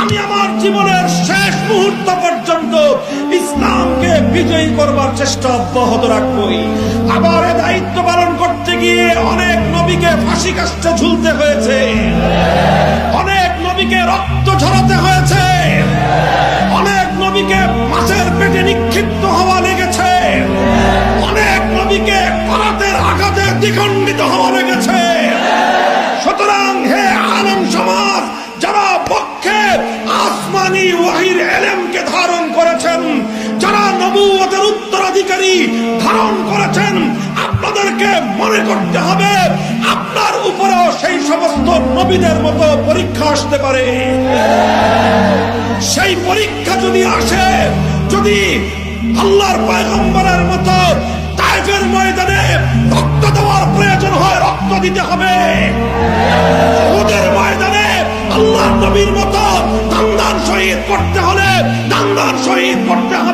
আমি আমার জীবনের শেষ মুহূর্ত পর্যন্ত ইসলামকে বিজয়ী করবার চেষ্টা অব্যাহত রাখবই। আবার এ দায়িত্ব পালন করতে গিয়ে অনেক নবীকে ফাঁসি কাষ্ঠে ঝুলতে হয়েছে, অনেক নবীকে রক্ত ঝরাতে হয়েছে, অনেক নবীকে মাছের পেটে নিক্ষিপ্ত হওয়া লেগেছে, অনেক নবীকে করাতের আঘাতে দ্বিখণ্ডিত হওয়া লেগেছে। সুতরাং হে আলেম সমাজ, যারা পক্ষে আসমানি ওয়াহির ইলমকে ধারণ করেছেন, যারা নবুয়তের উত্তরাধিকারী ধারণ করেছেন, আপনাদেরকে মনে করতে হবে আপনার উপরেও সেই সমস্ত নবীদের মতো পরীক্ষা আসতে পারে। সেই পরীক্ষা যদি আসে, যদি আল্লাহর পয়গম্বরের মতো তায়েফের ময়দানে রক্ত দেওয়ার প্রয়োজন হয়, রক্ত দিতে হবে। উহুদের ময়দানে আল্লাহর নবীর মতো দান শহীদ করতে হলে দান শহীদ করতে হবে।